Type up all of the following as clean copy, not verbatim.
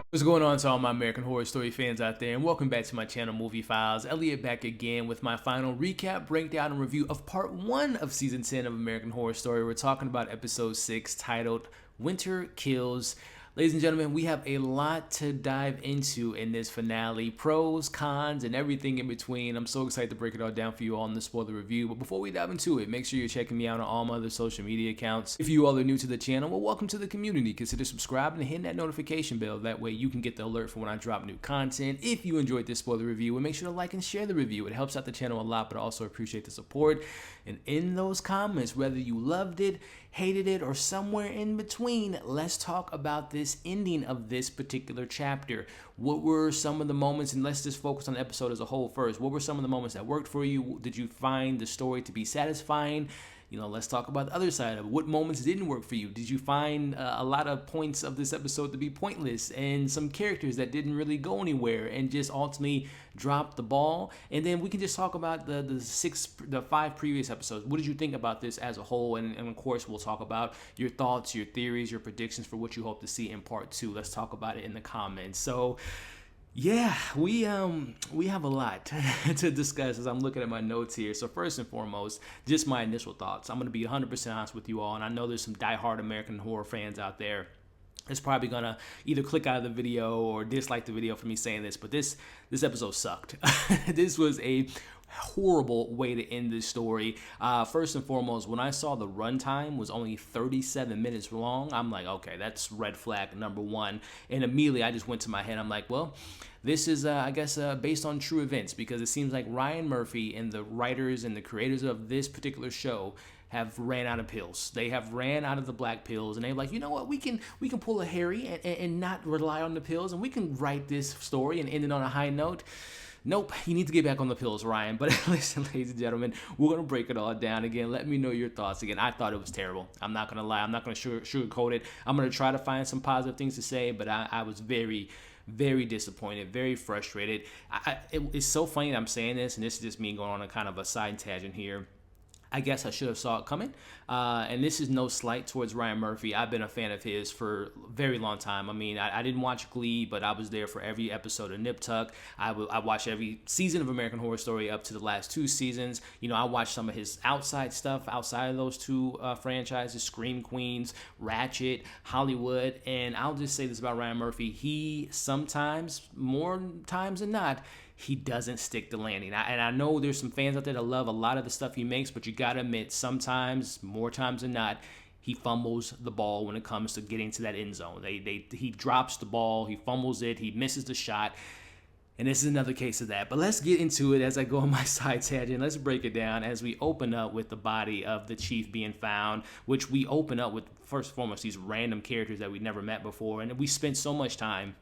What's going on to all my American Horror Story fans out there, and welcome back to my channel, Movie Files. Elliot back again with my final recap, breakdown, and review of part 1 of season 10 of American Horror Story. We're talking about episode 6, titled Winter Kills. Ladies and gentlemen, we have a lot to dive into in this finale. Pros, cons, and everything in between. I'm so excited to break it all down for you all in the spoiler review. But before we dive into it, make sure you're checking me out on all my other social media accounts. If you all are new to the channel, well, welcome to the community. Consider subscribing and hitting that notification bell. That way you can get the alert for when I drop new content. If you enjoyed this spoiler review, and make sure to like and share the review. It helps out the channel a lot, but I also appreciate the support. And in those comments, whether you loved it, hated it, or somewhere in between, let's talk about this ending of this particular chapter. What were some of the moments, and let's just focus on the episode as a whole first. What were some of the moments that worked for you? Did you find the story to be satisfying? Let's talk about the other side of it. What moments didn't work for you? Did you find a lot of points of this episode to be pointless, and some characters that didn't really go anywhere and just ultimately dropped the ball? And then we can just talk about the 5 previous episodes. What did you think about this as a whole? And of course, we'll talk about your thoughts, your theories, your predictions for what you hope to see in part 2. Let's talk about it in the comments. So yeah, we have a lot to discuss as I'm looking at my notes here. So first and foremost, just my initial thoughts. I'm going to be 100% honest with you all, and I know there's some diehard American horror fans out there that's probably going to either click out of the video or dislike the video for me saying this, but this episode sucked. This was a horrible way to end this story. First and foremost, when I saw the runtime was only 37 minutes long, I'm like, okay, that's red flag number 1. And immediately I just went to my head, I'm like, well, this is, I guess, based on true events, because it seems like Ryan Murphy and the writers and the creators of this particular show have ran out of pills. They have ran out of the black pills, and they're like, you know what, we can pull a Harry and not rely on the pills, and we can write this story and end it on a high note. Nope, you need to get back on the pills, Ryan. But listen, ladies and gentlemen, we're going to break it all down. Again, let me know your thoughts. Again, I thought it was terrible. I'm not going to lie. I'm not going to sugarcoat it. I'm going to try to find some positive things to say, but I was very, very disappointed, very frustrated. It's so funny that I'm saying this, and this is just me going on a kind of a side tangent here. I guess I should have saw it coming, and this is no slight towards Ryan Murphy. I've been a fan of his for a very long time. I mean, I didn't watch Glee, but I was there for every episode of Nip Tuck. I watched every season of American Horror Story up to the last 2 seasons. I watched some of his outside stuff outside of those 2 franchises, Scream Queens, Ratchet, Hollywood, and I'll just say this about Ryan Murphy. He sometimes, more times than not, he doesn't stick the landing. And I know there's some fans out there that love a lot of the stuff he makes, but you gotta admit, sometimes, more times than not, he fumbles the ball when it comes to getting to that end zone. He drops the ball, he fumbles it, he misses the shot, and this is another case of that. But let's get into it as I go on my side tangent. Let's break it down as we open up with the body of the chief being found, which we open up with, first and foremost, these random characters that we never met before, and we spent so much time.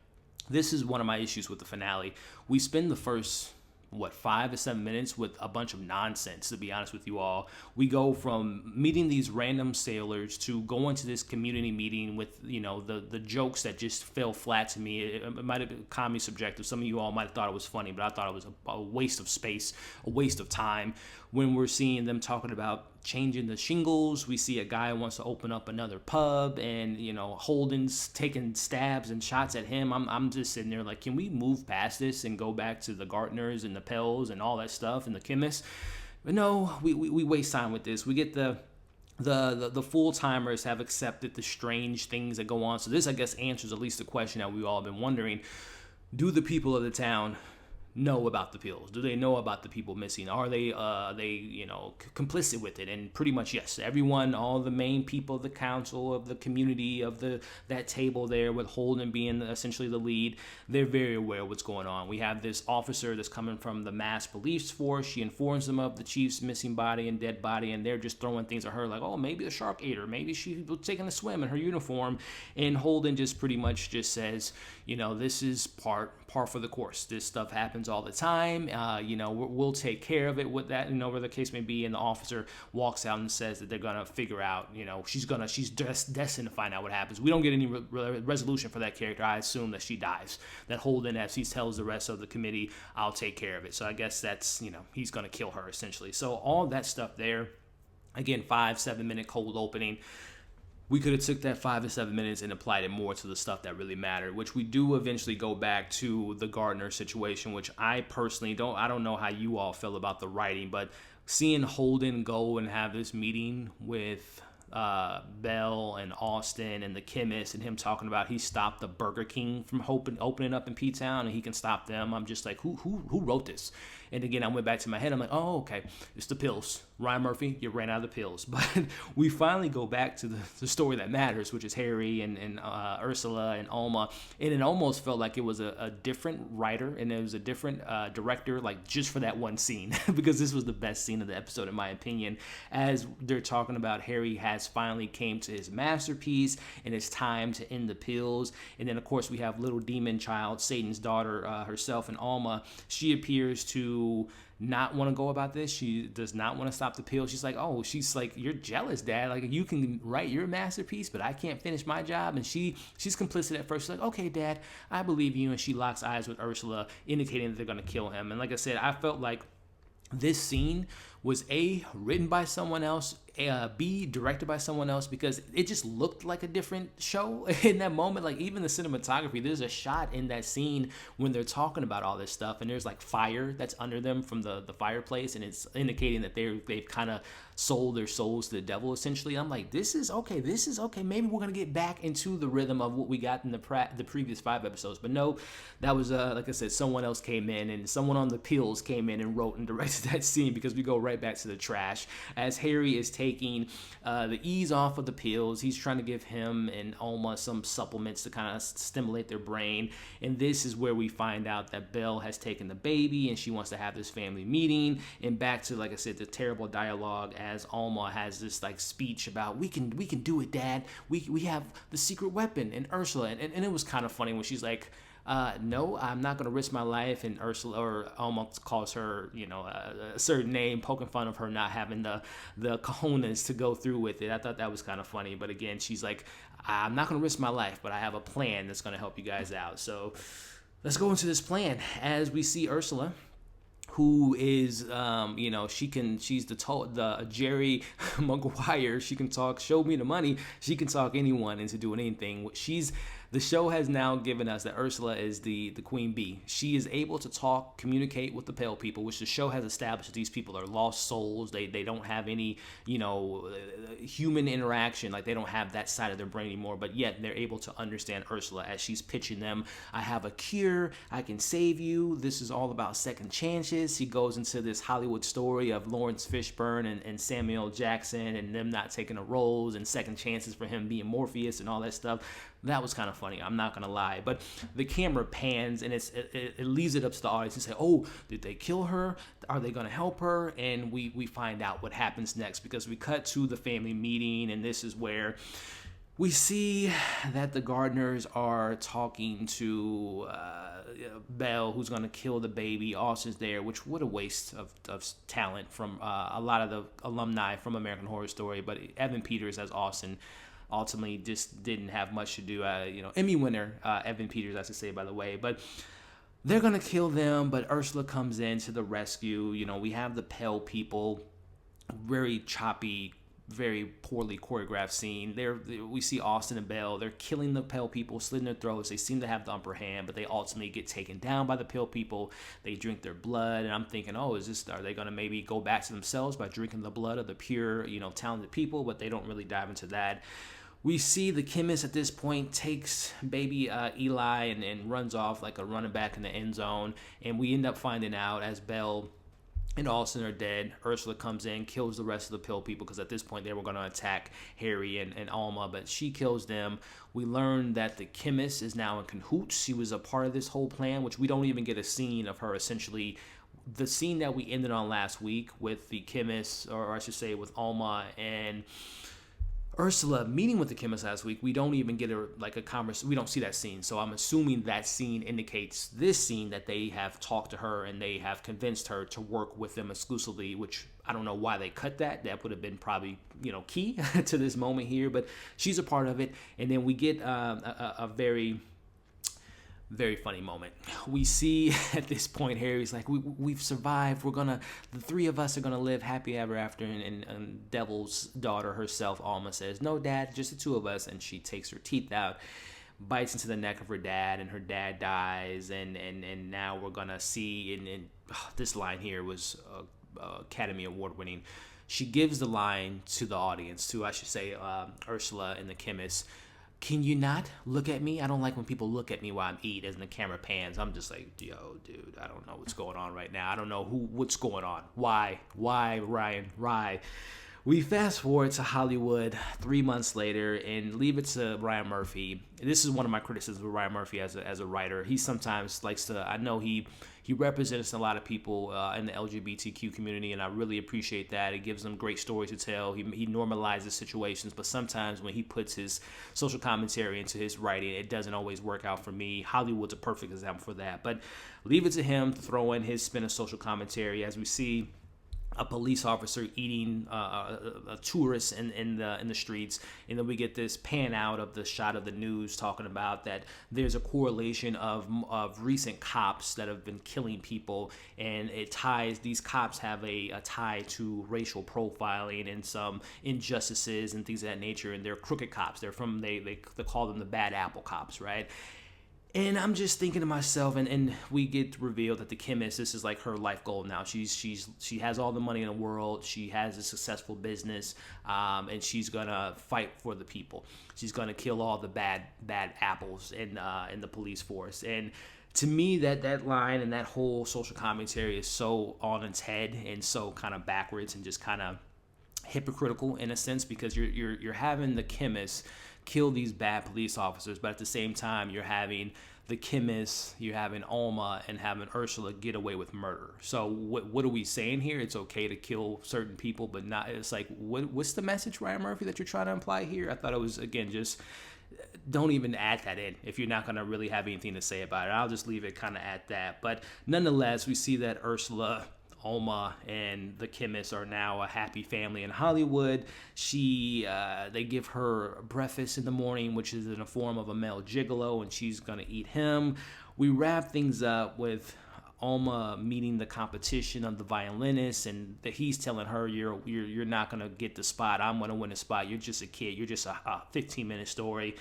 This is one of my issues with the finale. We spend the first, 5 to 7 minutes with a bunch of nonsense, to be honest with you all. We go from meeting these random sailors to going to this community meeting with, the jokes that just fell flat to me. It might have been comedy subjective. Some of you all might have thought it was funny, but I thought it was a waste of space, a waste of time. When we're seeing them talking about changing the shingles, we see a guy who wants to open up another pub, and Holden's taking stabs and shots at him. I'm just sitting there like, can we move past this and go back to the Gardners and the Pells and all that stuff and the chemists? But no, we waste time with this. We get the full-timers have accepted the strange things that go on. So this, I guess, answers at least the question that we've all been wondering. Do the people of the town know about the pills? Do they know about the people missing? Are they complicit with it? And pretty much yes, everyone, all the main people of the council, of the community, of that table there, with Holden being essentially the lead, they're very aware of what's going on. We have this officer that's coming from the mass police force. She informs them of the chief's missing body and dead body, and they're just throwing things at her like, oh, maybe the shark ate her, maybe she was taking a swim in her uniform. And Holden just pretty much just says, this is par for the course. This stuff happens all the time. We'll take care of it with that, whatever the case may be. And the officer walks out and says that they're gonna figure out, she's destined to find out what happens. We don't get any resolution for that character. I assume that she dies. That Holden, as he tells the rest of the committee, I'll take care of it. So I guess that's, he's gonna kill her essentially. So all that stuff there, again, 5-7 minute cold opening. we could have took that 5 to 7 minutes and applied it more to the stuff that really mattered, which we do eventually go back to the Gardner situation, which I personally I don't know how you all feel about the writing, but seeing Holden go and have this meeting with Belle and Austin and the chemist, and him talking about he stopped the Burger King from opening up in P-Town and he can stop them. I'm just like, who wrote this? And again, I went back to my head. I'm like, oh, okay, it's the pills. Ryan Murphy, you ran out of the pills. But we finally go back to the story that matters, which is Harry and Ursula and Alma. And it almost felt like it was a different writer and it was a different director, like just for that one scene, because this was the best scene of the episode, in my opinion, as they're talking about Harry has finally came to his masterpiece and it's time to end the pills. And then, of course, we have little demon child, Satan's daughter herself, and Alma. She appears to not want to go about this. She does not want to stop the pill. She's like, you're jealous, Dad. Like, you can write your masterpiece, but I can't finish my job. And she's complicit at first. She's like, okay, Dad, I believe you. And she locks eyes with Ursula, indicating that they're going to kill him. And like I said, I felt like this scene was A, written by someone else, B, directed by someone else, because it just looked like a different show in that moment. Like, even the cinematography, there's a shot in that scene when they're talking about all this stuff, and there's like fire that's under them from the fireplace, and it's indicating that they've kind of sold their souls to the devil, essentially. I'm like, this is okay. Maybe we're gonna get back into the rhythm of what we got in the previous 5 episodes. But no, that was like I said, someone else came in, and someone on the pills came in and wrote and directed that scene, because we go right back to the trash as Harry is taking the ease off of the pills. He's trying to give him and Alma some supplements to kind of stimulate their brain, and this is where we find out that Belle has taken the baby and she wants to have this family meeting. And back to, like I said, the terrible dialogue as Alma has this like speech about we can do it, Dad. We have the secret weapon. And Ursula, and it was kind of funny when she's like, no, I'm not going to risk my life. And Ursula, or Alma, calls her, a certain name, poking fun of her not having the cojones to go through with it. I thought that was kind of funny. But again, she's like, I'm not going to risk my life, but I have a plan that's going to help you guys out. So let's go into this plan as we see Ursula, who is, she's the Jerry Maguire. She can talk, show me the money. She can talk anyone into doing anything. The show has now given us that Ursula is the queen bee. She is able to talk, communicate with the pale people, which the show has established that these people are lost souls. They don't have any, human interaction. Like, they don't have that side of their brain anymore, but yet they're able to understand Ursula as she's pitching them. I have a cure. I can save you. This is all about second chances. He goes into this Hollywood story of Lawrence Fishburne and Samuel Jackson and them not taking the roles and second chances for him being Morpheus and all that stuff. That was kind of funny, I'm not gonna lie. But the camera pans and it leaves it up to the audience to say, oh, did they kill her? Are they gonna help her? And we find out what happens next, because we cut to the family meeting, and this is where we see that the Gardners are talking to Belle, who's going to kill the baby. Austin's there, which what a waste of talent from a lot of the alumni from American Horror Story. But Evan Peters as Austin ultimately just didn't have much to do. Emmy winner Evan Peters, I should say, by the way. But they're going to kill them, but Ursula comes in to the rescue. We have the pale people, very choppy, very poorly choreographed scene. We see Austin and Belle. They're killing the pale people, slitting their throats. They seem to have the upper hand, but they ultimately get taken down by the pale people. They drink their blood, and I'm thinking, are they going to maybe go back to themselves by drinking the blood of the pure, talented people? But they don't really dive into that. We see the chemist at this point takes baby Eli and runs off like a running back in the end zone, and we end up finding out as Belle and Austin are dead. Ursula comes in, kills the rest of the pill people, because at this point they were going to attack Harry and Alma, but she kills them. We learn that the chemist is now in cahoots. She was a part of this whole plan, which we don't even get a scene of her essentially. The scene that we ended on last week with the chemist, or I should say with Alma and Ursula meeting with the chemist last week, we don't even get a conversation. We don't see that scene. So I'm assuming that scene indicates this scene, that they have talked to her and they have convinced her to work with them exclusively, which I don't know why they cut that. That would have been probably, key to this moment here, but she's a part of it. And then we get a very Very funny moment. We see at this point Harry's like, we've survived. The three of us are gonna live happy ever after. And Devil's daughter herself, Alma, says, "No, Dad, just the two of us." And she takes her teeth out, bites into the neck of her dad, and her dad dies. And now we're gonna see. And this line here was Academy Award winning. She gives the line to the audience, to, I should say, Ursula and the chemist. "Can you not look at me? I don't like when people look at me while I'm eating." As the camera pans, I'm just like, yo, dude, I don't know what's going on right now. I don't know what's going on. Why, Ryan? Why? We fast forward to Hollywood 3 months later and leave it to Ryan Murphy. This is one of my criticisms of Ryan Murphy as a writer. He sometimes likes to, I know he represents a lot of people in the LGBTQ community, and I really appreciate that. It gives them great stories to tell. He normalizes situations, but sometimes when he puts his social commentary into his writing, it doesn't always work out for me. Hollywood's a perfect example for that. But leave it to him to throw in his spin of social commentary as we see a police officer eating a tourist in the streets, and then we get this pan out of the shot of the news talking about that there's a correlation of recent cops that have been killing people, and these cops have a tie to racial profiling and some injustices and things of that nature, and they're crooked cops. They call them the bad apple cops, right? And I'm just thinking to myself, and we get revealed that the chemist, this is like her life goal now. She has all the money in the world. She has a successful business, and she's gonna fight for the people. She's gonna kill all the bad apples in the police force. And to me, that line and that whole social commentary is so on its head and so kind of backwards and just kind of hypocritical in a sense, because you're having the chemist kill these bad police officers, but at the same time you're having the chemist, you're having Alma, and having Ursula get away with murder. So what are we saying here? It's okay to kill certain people, but not. It's like, what's the message, Ryan Murphy, that you're trying to imply here? I thought it was, again, just don't even add that in if you're not going to really have anything to say about it. I'll just leave it kind of at that. But nonetheless, we see that Ursula, Alma, and the chemist are now a happy family in Hollywood. They give her breakfast in the morning, which is in the form of a male gigolo, and she's gonna eat him. We wrap things up with Alma meeting the competition of the violinist, and he's telling her, "You're not gonna get the spot. I'm gonna win the spot. You're just a kid. You're just a 15-minute story."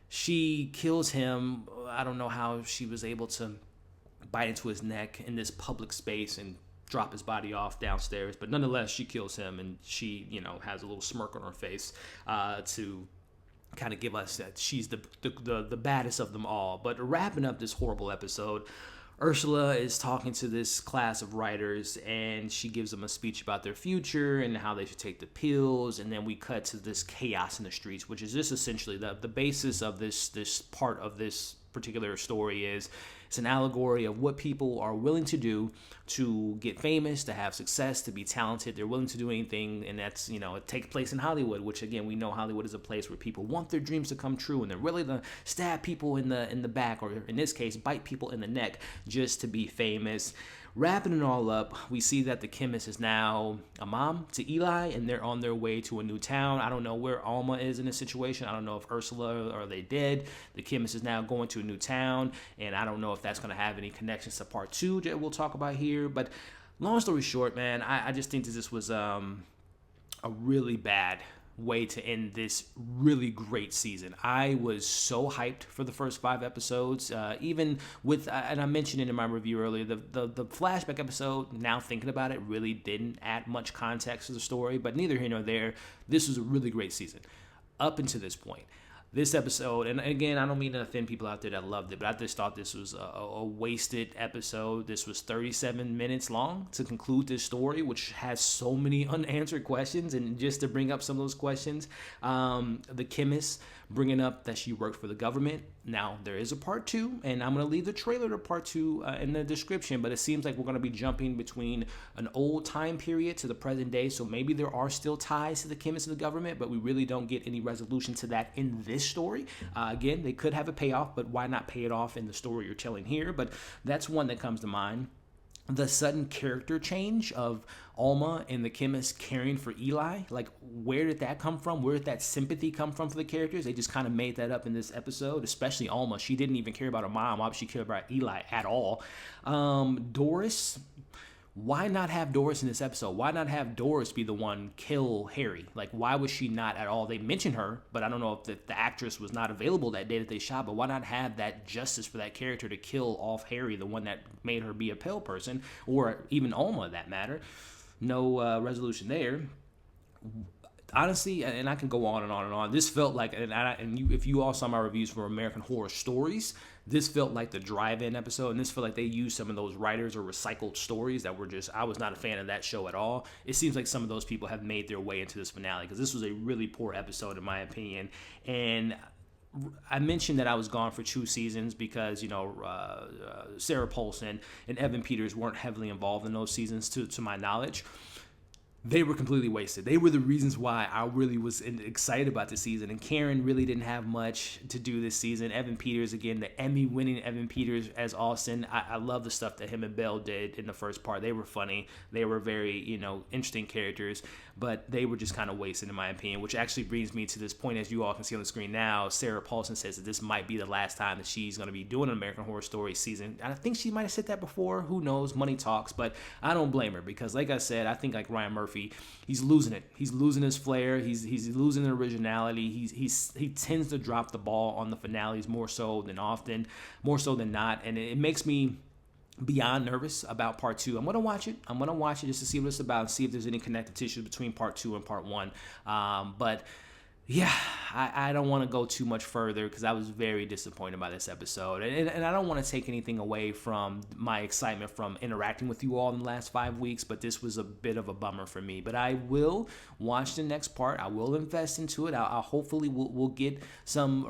She kills him. I don't know how she was able to bite into his neck in this public space and drop his body off downstairs, but nonetheless she kills him, and she has a little smirk on her face to kind of give us that she's the baddest of them all. But wrapping up this horrible episode, Ursula is talking to this class of writers, and she gives them a speech about their future and how they should take the pills. And then we cut to this chaos in the streets, which is just essentially the basis of this part of this particular story. It's an allegory of what people are willing to do to get famous, to have success, to be talented. They're willing to do anything, and that's, it takes place in Hollywood, which, again, we know Hollywood is a place where people want their dreams to come true, and they're willing to stab people in the back, or in this case, bite people in the neck just to be famous. Wrapping it all up, we see that the chemist is now a mom to Eli, and they're on their way to a new town. I don't know where Alma is in this situation. I don't know if Ursula, are they dead? The chemist is now going to a new town, and I don't know if that's going to have any connections to part 2 that we'll talk about here. But long story short, man, I just think that this was a really bad way to end this really great season. I was so hyped for the first 5 episodes, even with, and I mentioned it in my review earlier, the flashback episode, now thinking about it, really didn't add much context to the story, but neither here nor there. This was a really great season up until this point. This episode, and again, I don't mean to offend people out there that loved it, but I just thought this was a wasted episode. This was 37 minutes long to conclude this story, which has so many unanswered questions. And just to bring up some of those questions, the chemist bringing up that she worked for the government. Now, there is a part 2, and I'm going to leave the trailer to part 2 in the description, but it seems like we're going to be jumping between an old time period to the present day, so maybe there are still ties to the chemist and the government, but we really don't get any resolution to that in this story. Again, they could have a payoff, but why not pay it off in the story you're telling here? But that's one that comes to mind. the sudden character change of Alma and the chemist caring for Eli. Like, where did that come from? Where did that sympathy come from for the characters? They just kind of made that up in this episode, especially Alma. She didn't even care about her mom. Obviously, she cared about Eli at all. Doris, why not have Doris in this episode? Why not have Doris be the one kill Harry? Like, why was she not at all? They mentioned her, but I don't know if the actress was not available that day that they shot, but why not have that justice for that character to kill off Harry, the one that made her be a pale person, or even Alma, that matter? No resolution there. Honestly, and I can go on and on and on. This felt like, if you all saw my reviews for American Horror Stories, this felt like the drive-in episode, and this felt like they used some of those writers or recycled stories that were just, I was not a fan of that show at all. It seems like some of those people have made their way into this finale, because this was a really poor episode in my opinion. And I mentioned that I was gone for 2 seasons because, Sarah Paulson and Evan Peters weren't heavily involved in those seasons to my knowledge. They were completely wasted. They were the reasons why I really was excited about the season. And Karen really didn't have much to do this season. Evan Peters, again, the Emmy-winning Evan Peters as Austin. I love the stuff that him and Belle did in the first part. They were funny. They were very, interesting characters. But they were just kind of wasted, in my opinion, which actually brings me to this point, as you all can see on the screen now. Sarah Paulson says that this might be the last time that she's going to be doing an American Horror Story season. I think she might have said that before. Who knows? Money talks. But I don't blame her, because, like I said, I think like Ryan Murphy, he's losing it. He's losing his flair. He's losing the originality. He tends to drop the ball on the finales more so than not. And it makes me beyond nervous about part 2. I'm going to watch it. Just to see what it's about and see if there's any connective tissue between part 2 and part 1. But yeah, I don't want to go too much further because I was very disappointed by this episode. And I don't want to take anything away from my excitement from interacting with you all in the last 5 weeks, but this was a bit of a bummer for me. But I will watch the next part. I will invest into it. I'll hopefully we'll get some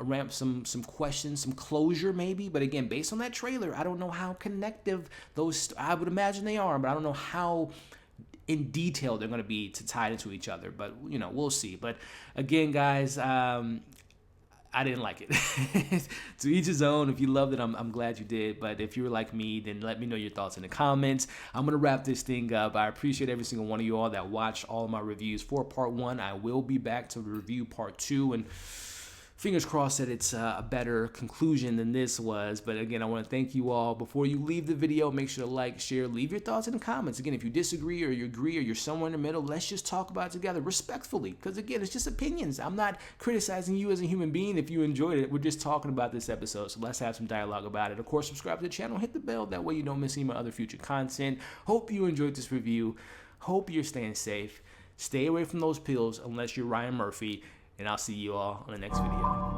questions, some closure maybe. But again, based on that trailer, I don't know how connective those, I would imagine they are, but I don't know how in detail they're going to be to tie into each other, but we'll see. But again, guys, I didn't like it. To each his own. If you loved it, I'm glad you did. But if you were like me, then let me know your thoughts in the comments. I'm going to wrap this thing up. I appreciate every single one of you all that watched all of my reviews for part 1. I will be back to review part 2, and fingers crossed that it's a better conclusion than this was. But again, I want to thank you all. Before you leave the video, make sure to like, share, leave your thoughts in the comments. Again, if you disagree or you agree or you're somewhere in the middle, let's just talk about it together respectfully. Because again, it's just opinions. I'm not criticizing you as a human being if you enjoyed it. We're just talking about this episode. So let's have some dialogue about it. Of course, subscribe to the channel, hit the bell. That way you don't miss any of my other future content. Hope you enjoyed this review. Hope you're staying safe. Stay away from those pills unless you're Ryan Murphy. And I'll see you all on the next video.